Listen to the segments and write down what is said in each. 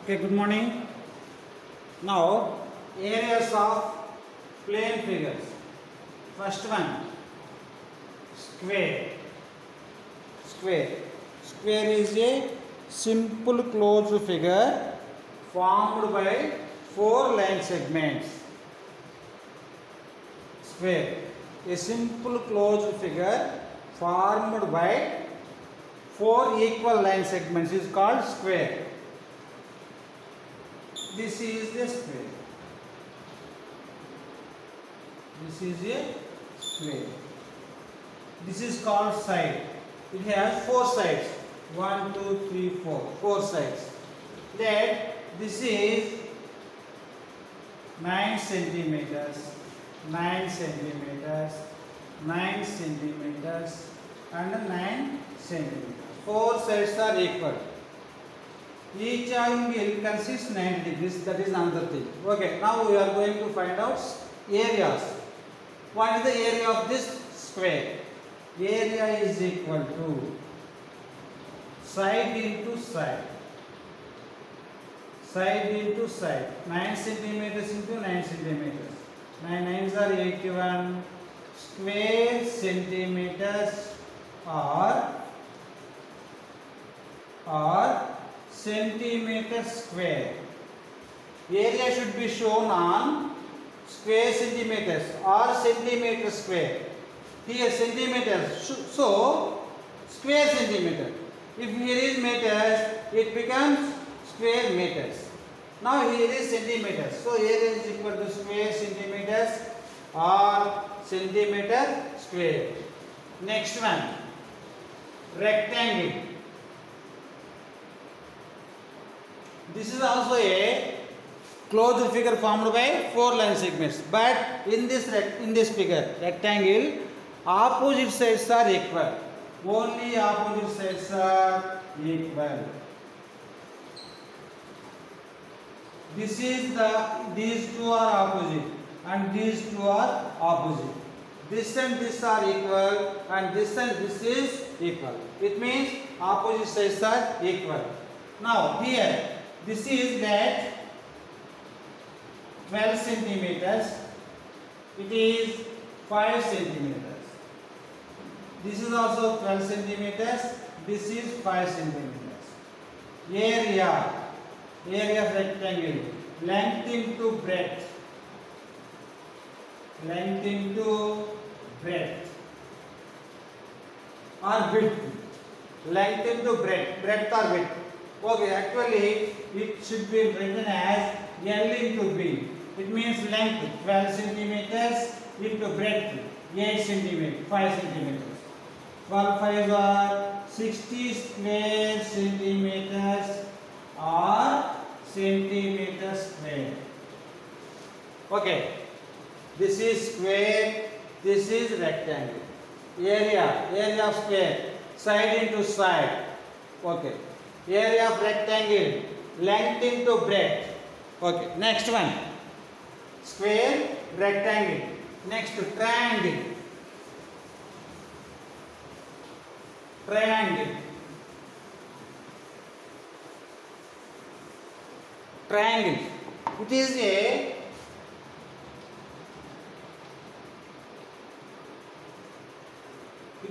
Okay, good morning. Now, areas of plane figures. First one, square. Square is a simple closed figure formed by four line segments. Square, a simple closed figure formed by four equal line segments is called square. This is the square. This is a square. This is called side. It has four sides. 1, 2, 3, 4. Four sides. That this is 9 centimeters, 9 centimeters, 9 centimeters, and 9 centimeters. Four sides are equal. Each angle consists 90 degrees. That is another thing. Okay. Now we are going to find out areas. What is the area of this square? Area is equal to side into side. Side into side. 9 centimeters into 9 centimeters. 9 nines are 81 square centimeters or centimeter square. Area should be shown on square centimeters or centimeter square. Here centimeters, so square centimeter. If here is meters, it becomes square meters. Now here is centimeters, so area is equal to square centimeters or centimeter square. Next one, rectangle. This is also a closed figure formed by four line segments, but in this figure rectangle, opposite sides are equal. Only opposite sides are equal. These two are opposite and these two are opposite. This and this are equal and this is equal. It means opposite sides are equal. Now here this is that 12 centimeters. It is 5 centimeters. This is also 12 centimeters. This is 5 centimeters. Area of rectangle. Length into breadth. Length into breadth. Or width. Length into breadth. Breadth or width. Okay, actually it should be written as L into B. It means length 12 centimeters into breadth 8 centimeters, 5 centimeters. 12 5s are 60 square centimeters or centimeters square. Okay, this is square, this is rectangle. Area of square, side into side. Okay, area of rectangle, length into breadth. Okay, next one, square, rectangle. Next, triangle. Triangle. It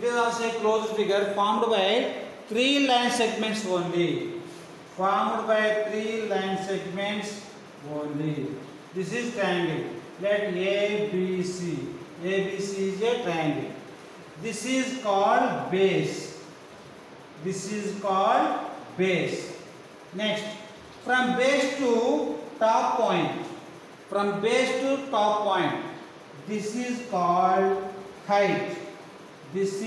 is also a closed figure formed by three line segments only. This is triangle. Let ABC. ABC is a triangle. This is called base. Next, from base to top point. This is called height. This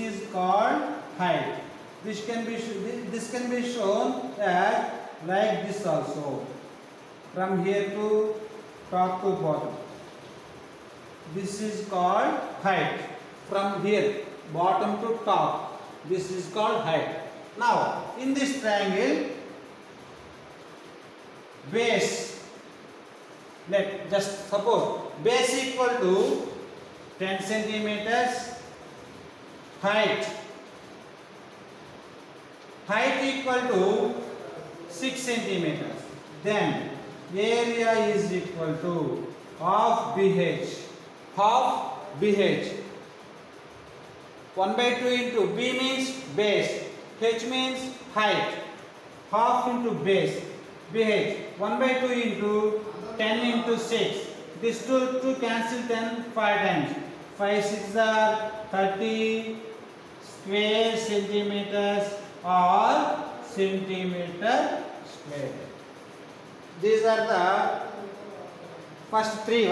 can be shown as like this also. From here to top to bottom. This is called height. From here, bottom to top. This is called height. Now, in this triangle, base. Let just suppose base equal to 10 centimeters. Height equal to 6 centimeters. then area is equal to half BH. Half BH. 1 by 2 into B means base, H means height. Half into base, BH. 1 by 2 into 10 into 6. This 2 cancel 10 5 times. 5 6 are 30 square centimeters or centimeter square. These are the first three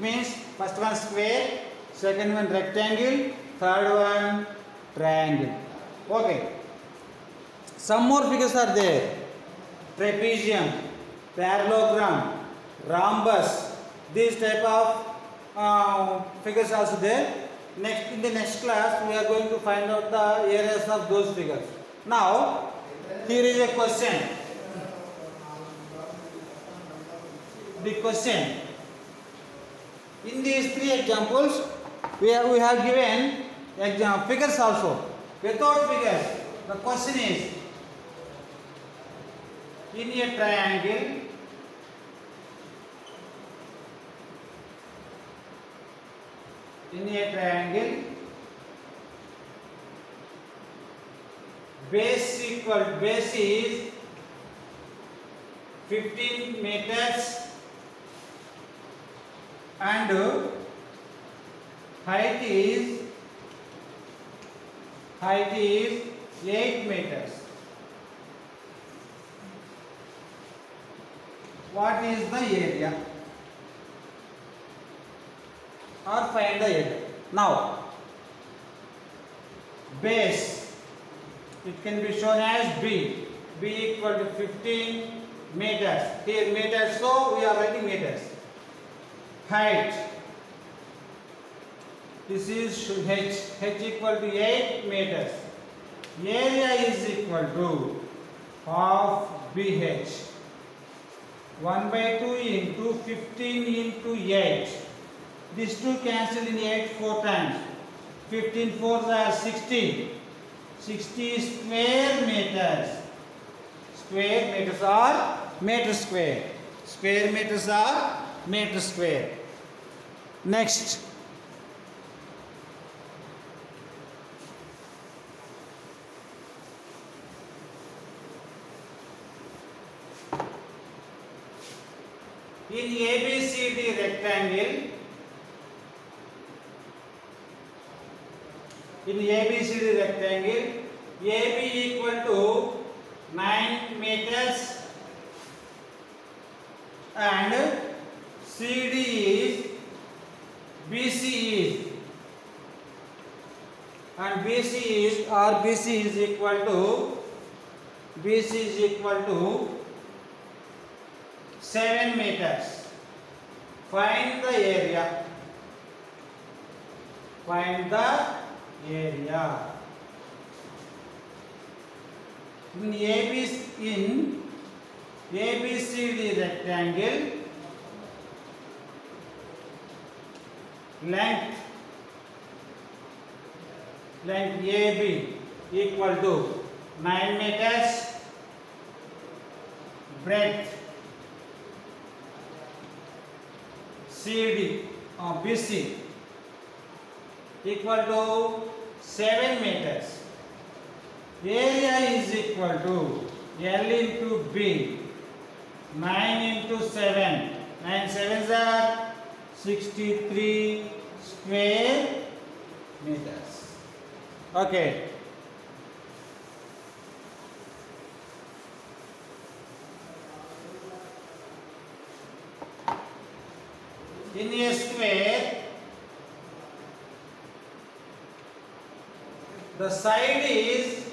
means first one square, second one rectangle, third one triangle. Okay. Some more figures are there. Trapezium, parallelogram, rhombus. These type of figures also there. Next, in the next class, we are going to find out the areas of those figures. Now, here is a question. The question. In these three examples, we have given figures also. Without figures, the question is, in a triangle, base is 15 meters and height is 8 meters. What is the area? Or find the area. Now, base, it can be shown as B. B equal to 15 meters. Here meters, so we are writing meters. Height, this is H equal to 8 meters. Area is equal to half BH. 1 by 2 into 15 into 8. These two cancel in 8 4 times. 15 4s are 60. 60 square meters. Square meters are meter square. Square meters are meter square. Next. In ABCD rectangle, AB equal to 9 meters and BC is equal to 7 meters. Find the area. In ABCD rectangle, length AB equal to 9 meters, breadth BC equal to 7 meters. Area is equal to L into B, 9 into 7. 9 sevens are 63 square meters. Okay. In a square, the side is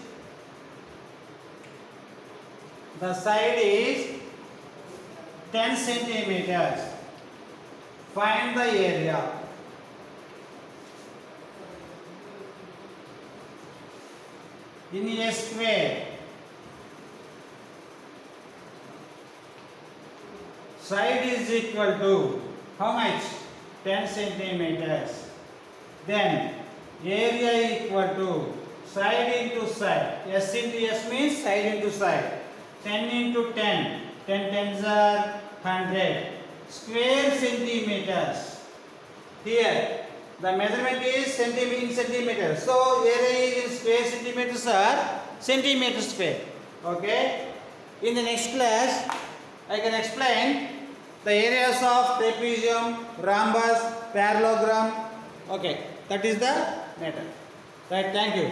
10 centimeters. Find the area. In a square, side is equal to how much? 10 centimeters. Then area equal to side into side. S into S means side into side. 10 into 10. 10 tens are 100 square centimeters. Here the measurement is in centimeters. So area is in square centimeters or centimeters square. Okay. In the next class, I can explain the areas of trapezium, rhombus, parallelogram. Okay, that is the matter. Right. Thank you.